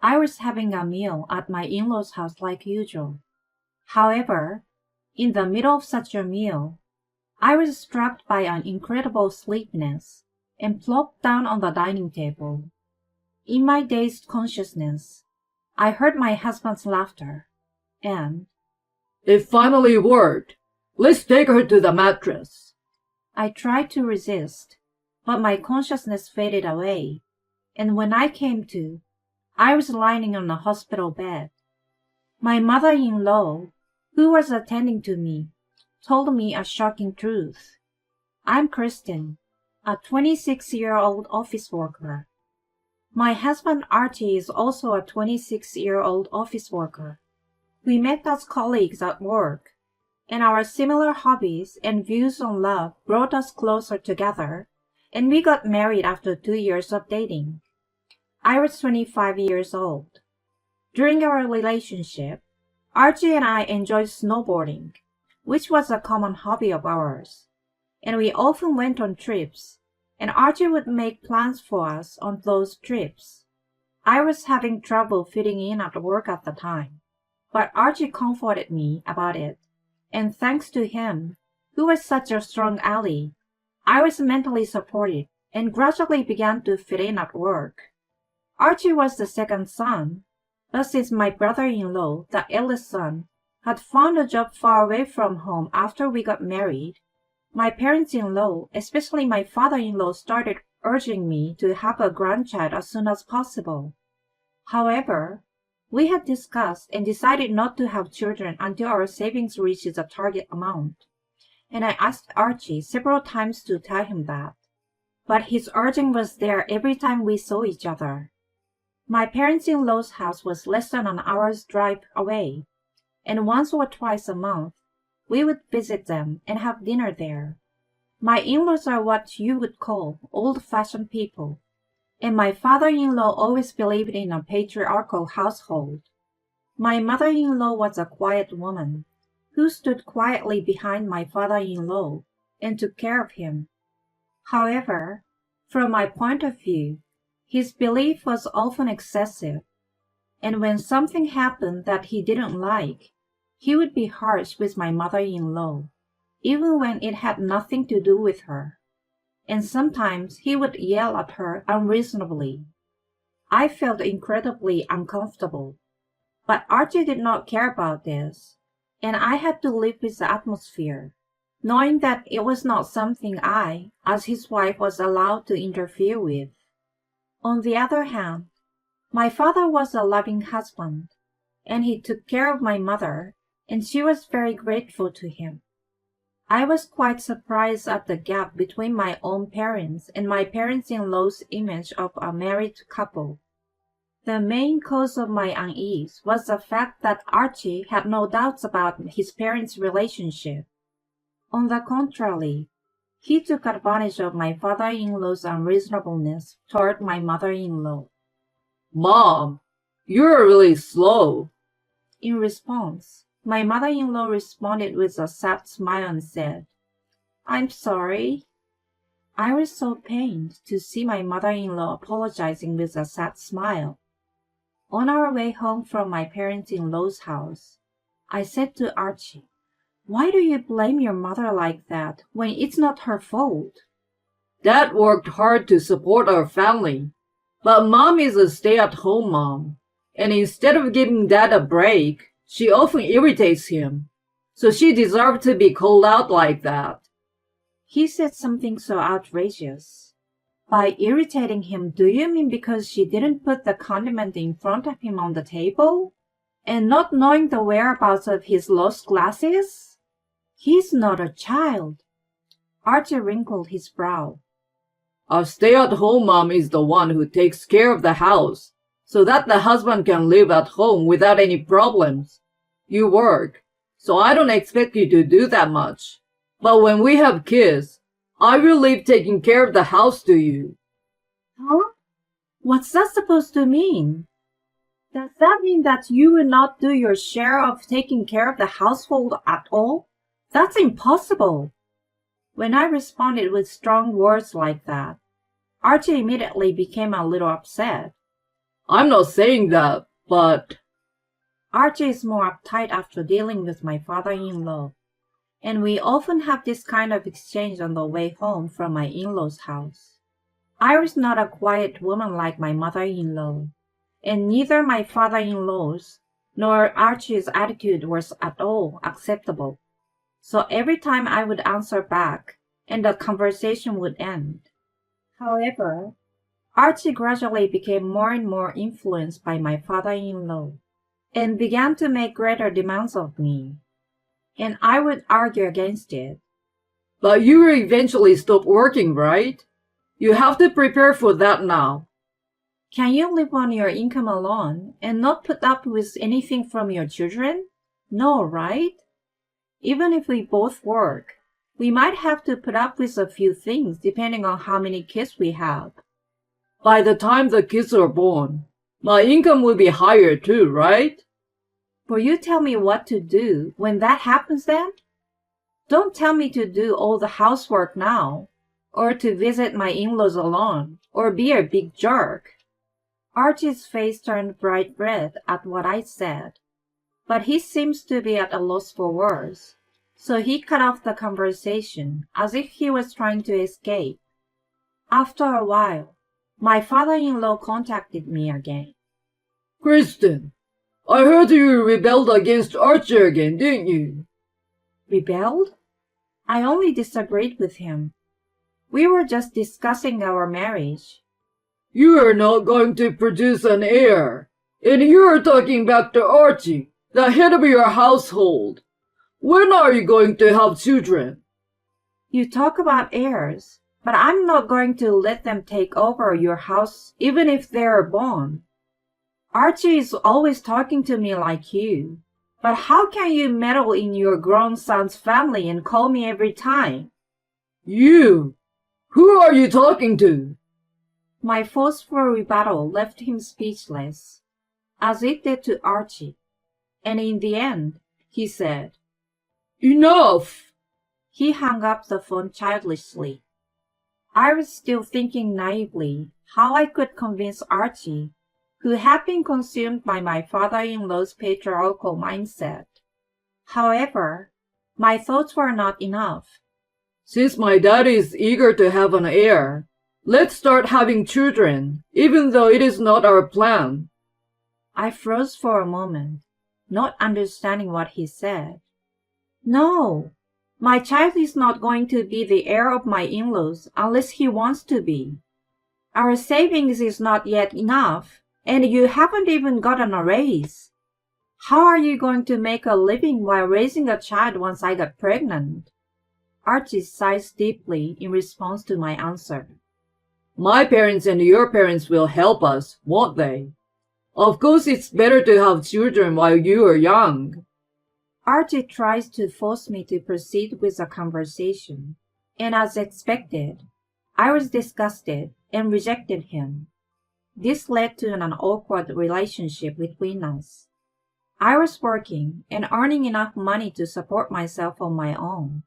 I was having a meal at my in-laws' house like usual. However, in the middle of such a meal, I was struck by an incredible sleepiness and plopped down on the dining table. In my dazed consciousness, I heard my husband's laughter, and "It finally worked. Let's take her to the mattress." I tried to resist, but my consciousness faded away, and when I came to, I was lying on a hospital bed. My mother-in-law, who was attending to me, told me a shocking truth. I'm Kristen, a 26-year-old office worker. My husband Archie is also a 26-year-old office worker. We met as colleagues at work, and our similar hobbies and views on love brought us closer together, and we got married after 2 years of dating. I was 25 years old. During our relationship, Archie and I enjoyed snowboarding, which was a common hobby of ours, and we often went on trips, and Archie would make plans for us on those trips. I was having trouble fitting in at work at the time, but Archie comforted me about it, and thanks to him, who was such a strong ally, I was mentally supported and gradually began to fit in at work. Archie was the second son, but since my brother-in-law, the eldest son, had found a job far away from home after we got married, my parents-in-law, especially my father-in-law, started urging me to have a grandchild as soon as possible. However, we had discussed and decided not to have children until our savings reached the target amount, and I asked Archie several times to tell him that, but his urging was there every time we saw each other. My parents-in-law's house was less than an hour's drive away, and once or twice a month, we would visit them and have dinner there. My in-laws are what you would call old-fashioned people, and my father-in-law always believed in a patriarchal household. My mother-in-law was a quiet woman, who stood quietly behind my father-in-law and took care of him. However, from my point of view, his belief was often excessive, and when something happened that he didn't like, he would be harsh with my mother-in-law, even when it had nothing to do with her, and sometimes he would yell at her unreasonably. I felt incredibly uncomfortable, but Archie did not care about this, and I had to live with the atmosphere, knowing that it was not something I, as his wife, was allowed to interfere with. On the other hand, my father was a loving husband, and he took care of my mother, and she was very grateful to him. I was quite surprised at the gap between my own parents and my parents-in-law's image of a married couple. The main cause of my unease was the fact that Archie had no doubts about his parents' relationship. On the contrary, he took advantage of my father-in-law's unreasonableness toward my mother-in-law. "Mom, you're really slow." In response, my mother-in-law responded with a sad smile and said, "I'm sorry." I was so pained to see my mother-in-law apologizing with a sad smile. On our way home from my parents-in-law's house, I said to Archie, "Why do you blame your mother like that when it's not her fault?" "Dad worked hard to support our family, but Mom is a stay-at-home mom, and instead of giving Dad a break, she often irritates him, so she deserved to be called out like that." He said something so outrageous. By irritating him, do you mean because she didn't put the condiment in front of him on the table? And not knowing the whereabouts of his lost glasses? He's not a child. Archie wrinkled his brow. "A stay-at-home mom is the one who takes care of the house, so that the husband can live at home without any problems. You work, so I don't expect you to do that much. But when we have kids, I will leave taking care of the house to you." Huh? What's that supposed to mean? Does that mean that you will not do your share of taking care of the household at all? That's impossible. When I responded with strong words like that, Archie immediately became a little upset. I'm not saying that, but Archie is more uptight after dealing with my father-in-law, and we often have this kind of exchange on the way home from my in-laws' house. I was not a quiet woman like my mother-in-law, and neither my father-in-law's nor Archie's attitude was at all acceptable. So every time I would answer back, and the conversation would end. However, Archie gradually became more and more influenced by my father-in-law, and began to make greater demands of me, and I would argue against it. but you will eventually stop working, right? You have to prepare for that now. Can you live on your income alone and not put up with anything from your children? No, right? Even if we both work, we might have to put up with a few things depending on how many kids we have. By the time the kids are born, my income will be higher too, right? Will you tell me what to do when that happens then? Don't tell me to do all the housework now, or to visit my in-laws alone, or be a big jerk. Archie's face turned bright red at what I said, but he seems to be at a loss for words, so he cut off the conversation as if he was trying to escape. After a while, my father-in-law contacted me again. Kristen, I heard you rebelled against Archie again, didn't you? Rebelled? I only disagreed with him. We were just discussing our marriage. You are not going to produce an heir, and you are talking back to Archie, the head of your household. When are you going to have children? You talk about heirs, but I'm not going to let them take over your house even if they are born. Archie is always talking to me like you, but how can you meddle in your grown son's family and call me every time? You? Who are you talking to? My forceful rebuttal left him speechless, as it did to Archie, and in the end, he said, Enough! He hung up the phone childishly. I was still thinking naively how I could convince Archie, who had been consumed by my father-in-law's patriarchal mindset. However, my thoughts were not enough. Since my dad is eager to have an heir, let's start having children, even though it is not our plan. I froze for a moment, not understanding what he said. No, my child is not going to be the heir of my in-laws unless he wants to be. Our savings is not yet enough, and you haven't even gotten a raise. How are you going to make a living while raising a child once I get pregnant? Archie sighed deeply in response to my answer. My parents and your parents will help us, won't they? Of course it's better to have children while you are young. Archie tries to force me to proceed with the conversation, and as expected, I was disgusted and rejected him. This led to an awkward relationship between us. I was working and earning enough money to support myself on my own.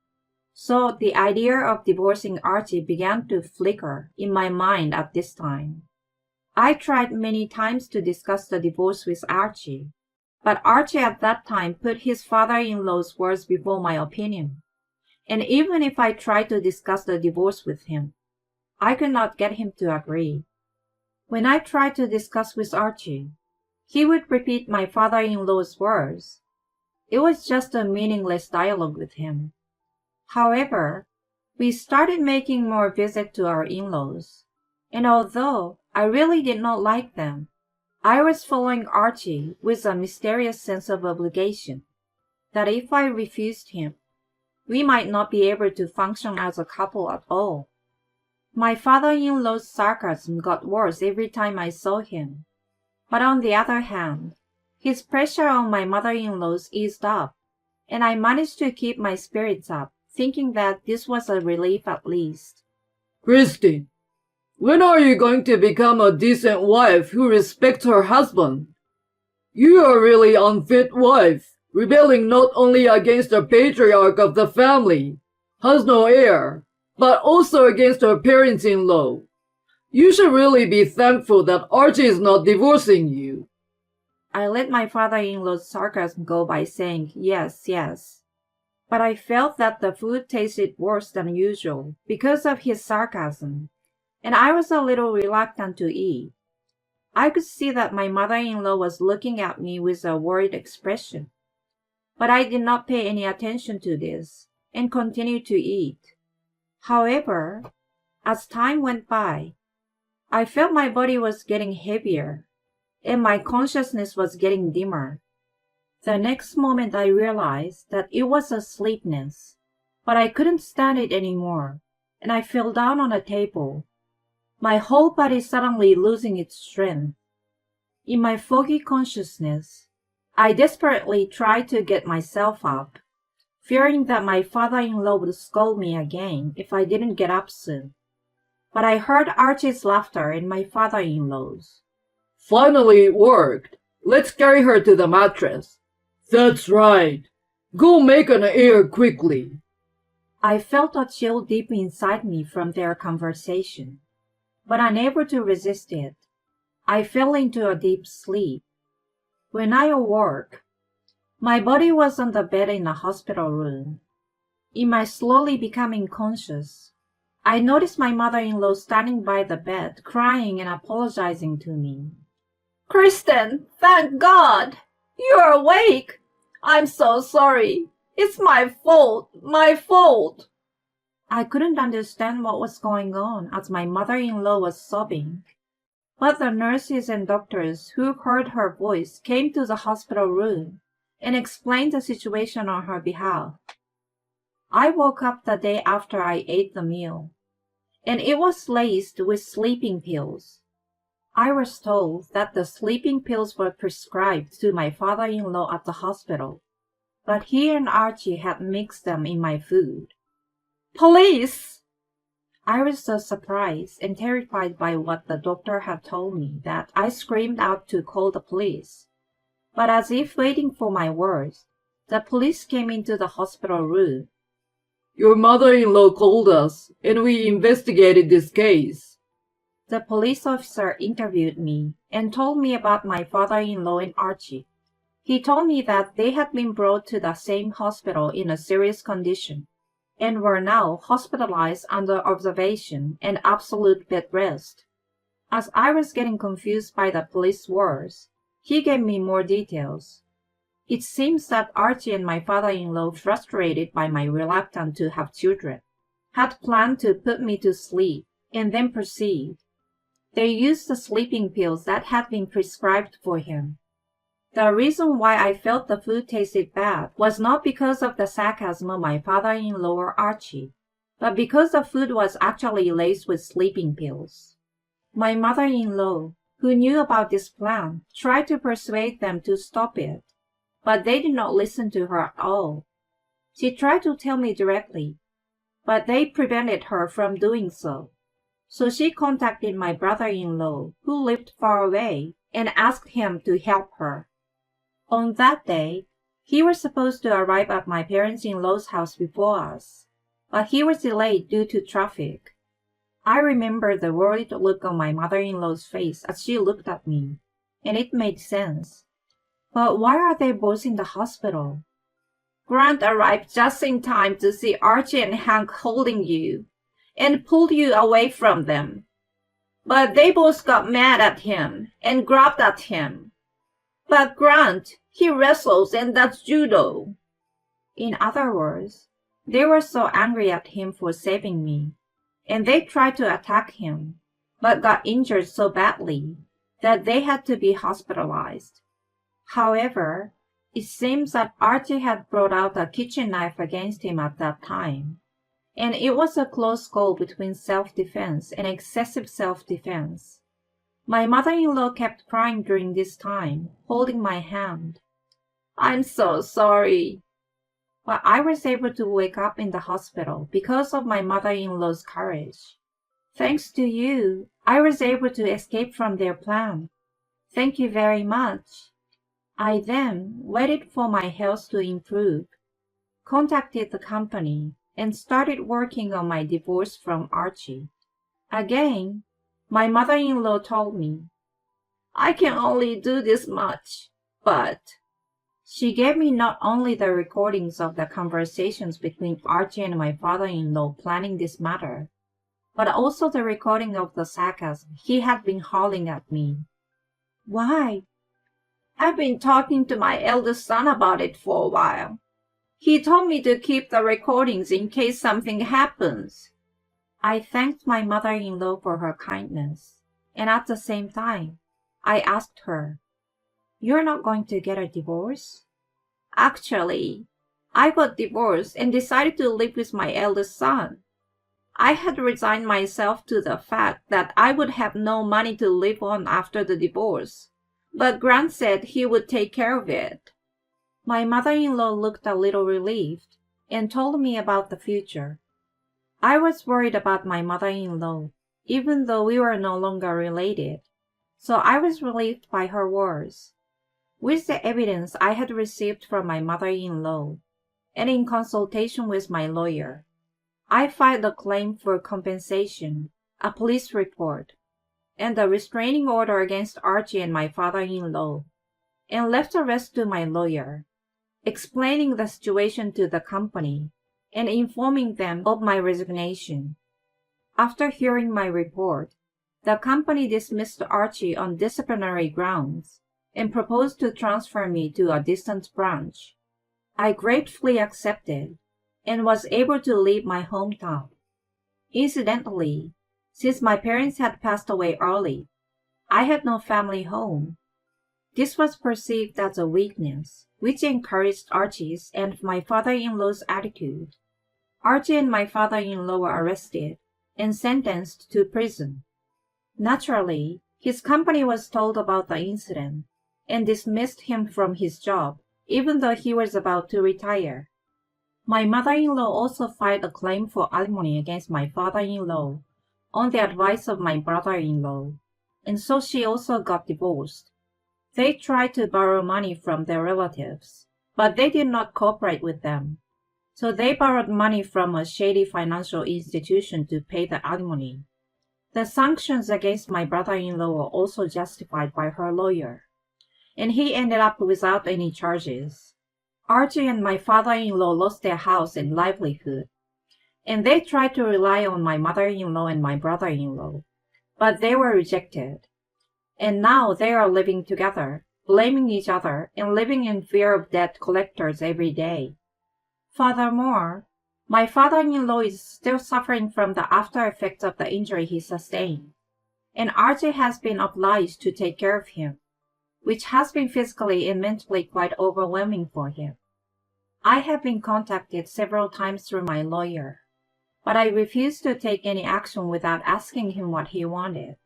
So the idea of divorcing Archie began to flicker in my mind at this time. I tried many times to discuss the divorce with Archie, but Archie at that time put his father-in-law's words before my opinion. And even if I tried to discuss the divorce with him, I could not get him to agree. When I tried to discuss with Archie, he would repeat my father-in-law's words. It was just a meaningless dialogue with him. However, we started making more visits to our in-laws, and although I really did not like them, I was following Archie with a mysterious sense of obligation, that if I refused him, we might not be able to function as a couple at all. My father-in-law's sarcasm got worse every time I saw him, but on the other hand, his pressure on my mother-in-law's eased up, and I managed to keep my spirits up, thinking that this was a relief at least. Christine, when are you going to become a decent wife who respects her husband? You are really unfit wife, rebelling not only against the patriarch of the family, has no heir, but also against her parents-in-law. You should really be thankful that Archie is not divorcing you. I let my father-in-law's sarcasm go by saying yes, yes. But I felt that the food tasted worse than usual because of his sarcasm, and I was a little reluctant to eat. I could see that my mother-in-law was looking at me with a worried expression. But I did not pay any attention to this and continued to eat. However, as time went by, I felt my body was getting heavier and my consciousness was getting dimmer. The next moment I realized that it was a sleepiness, but I couldn't stand it anymore, and I fell down on a table, my whole body suddenly losing its strength. In my foggy consciousness, I desperately tried to get myself up, fearing that my father-in-law would scold me again if I didn't get up soon. But I heard Archie's laughter and my father-in-law's. Finally it worked. Let's carry her to the mattress. That's right. Go make an air quickly. I felt a chill deep inside me from their conversation, but unable to resist it, I fell into a deep sleep. When I awoke, my body was on the bed in the hospital room. In my slowly becoming conscious, I noticed my mother-in-law standing by the bed, crying and apologizing to me. "Kristen, thank God! You're awake! I'm so sorry. It's my fault, my fault." I couldn't understand what was going on as my mother-in-law was sobbing. But the nurses and doctors who heard her voice came to the hospital room and explained the situation on her behalf. I woke up the day after I ate the meal, and it was laced with sleeping pills. I was told that the sleeping pills were prescribed to my father-in-law at the hospital, but he and Archie had mixed them in my food. Police! I was so surprised and terrified by what the doctor had told me that I screamed out to call the police. But as if waiting for my words, the police came into the hospital room. Your mother-in-law called us, and we investigated this case. The police officer interviewed me and told me about my father-in-law and Archie. He told me that they had been brought to the same hospital in a serious condition and were now hospitalized under observation and absolute bed rest. As I was getting confused by the police words, he gave me more details. It seems that Archie and my father-in-law, frustrated by my reluctance to have children, had planned to put me to sleep and then proceed. They used the sleeping pills that had been prescribed for him. The reason why I felt the food tasted bad was not because of the sarcasm of my father-in-law or Archie, but because the food was actually laced with sleeping pills. My mother-in-law, who knew about this plan, tried to persuade them to stop it, but they did not listen to her at all. She tried to tell me directly, but they prevented her from doing so. So she contacted my brother-in-law, who lived far away, and asked him to help her. On that day, he was supposed to arrive at my parents-in-law's house before us, but he was delayed due to traffic. I remember the worried look on my mother-in-law's face as she looked at me, and it made sense. But why are they both in the hospital? Grant arrived just in time to see Archie and Hank holding you, and pulled you away from them. But they both got mad at him and grabbed at him. But Grant, he wrestles and does judo. In other words, they were so angry at him for saving me, and they tried to attack him, but got injured so badly that they had to be hospitalized. However, it seems that Archie had brought out a kitchen knife against him at that time, and it was a close call between self-defense and excessive self-defense. My mother-in-law kept crying during this time, holding my hand. "I'm so sorry." But I was able to wake up in the hospital because of my mother-in-law's courage. Thanks to you, I was able to escape from their plan. Thank you very much. I then waited for my health to improve, contacted the company, and started working on my divorce from Archie. Again, My mother-in-law told me, "I can only do this much, but..." She gave me not only the recordings of the conversations between Archie and my father-in-law planning this matter, but also the recording of the sarcasm he had been howling at me. "Why?" "I've been talking to my eldest son about it for a while. He told me to keep the recordings in case something happens." I thanked my mother-in-law for her kindness, and at the same time, I asked her, "You're not going to get a divorce?" "Actually, I got divorced and decided to live with my eldest son. I had resigned myself to the fact that I would have no money to live on after the divorce, but Grant said he would take care of it." My mother-in-law looked a little relieved and told me about the future. I was worried about my mother-in-law, even though we were no longer related, so I was relieved by her words. With the evidence I had received from my mother-in-law, and in consultation with my lawyer, I filed a claim for compensation, a police report, and a restraining order against Archie and my father-in-law, and left the rest to my lawyer, explaining the situation to the company and informing them of my resignation. After hearing my report, the company dismissed Archie on disciplinary grounds and proposed to transfer me to a distant branch. I gratefully accepted and was able to leave my hometown. Incidentally, since my parents had passed away early, I had no family home. This was perceived as a weakness, which encouraged Archie's and my father-in-law's attitude. Archie and my father-in-law were arrested and sentenced to prison. Naturally, his company was told about the incident and dismissed him from his job, even though he was about to retire. My mother-in-law also filed a claim for alimony against my father-in-law on the advice of my brother-in-law, and so she also got divorced. They tried to borrow money from their relatives, but they did not cooperate with them. So they borrowed money from a shady financial institution to pay the alimony. The sanctions against my brother-in-law were also justified by her lawyer, and he ended up without any charges. Archie and my father-in-law lost their house and livelihood, and they tried to rely on my mother-in-law and my brother-in-law, but they were rejected. And now they are living together, blaming each other and living in fear of debt collectors every day. Furthermore, my father-in-law is still suffering from the after effects of the injury he sustained, and Archie has been obliged to take care of him, which has been physically and mentally quite overwhelming for him. I have been contacted several times through my lawyer, but I refused to take any action without asking him what he wanted.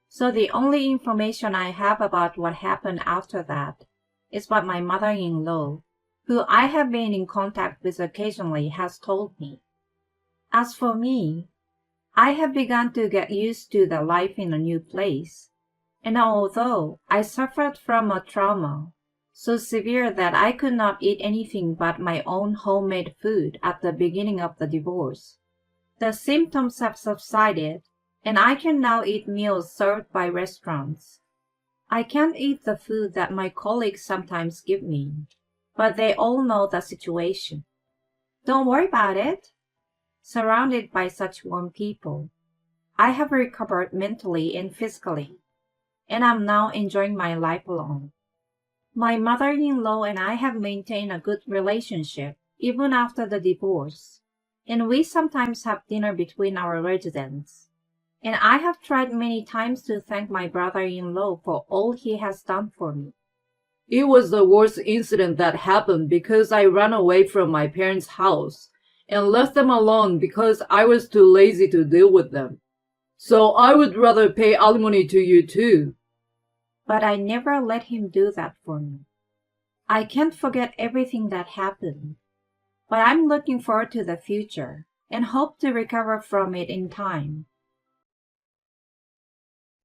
So the only information I have about what happened after that is what my mother-in-law, who I have been in contact with occasionally, has told me. As for me, I have begun to get used to the life in a new place, and although I suffered from a trauma so severe that I could not eat anything but my own homemade food at the beginning of the divorce, the symptoms have subsided, and I can now eat meals served by restaurants. I can't eat the food that my colleagues sometimes give me, but they all know the situation. Don't worry about it. Surrounded by such warm people, I have recovered mentally and physically, and I'm now enjoying my life alone. My mother-in-law and I have maintained a good relationship even after the divorce, and we sometimes have dinner between our residents. And I have tried many times to thank my brother-in-law for all he has done for me. It was the worst incident that happened because I ran away from my parents' house and left them alone because I was too lazy to deal with them. So I would rather pay alimony to you too. But I never let him do that for me. I can't forget everything that happened, but I'm looking forward to the future and hope to recover from it in time.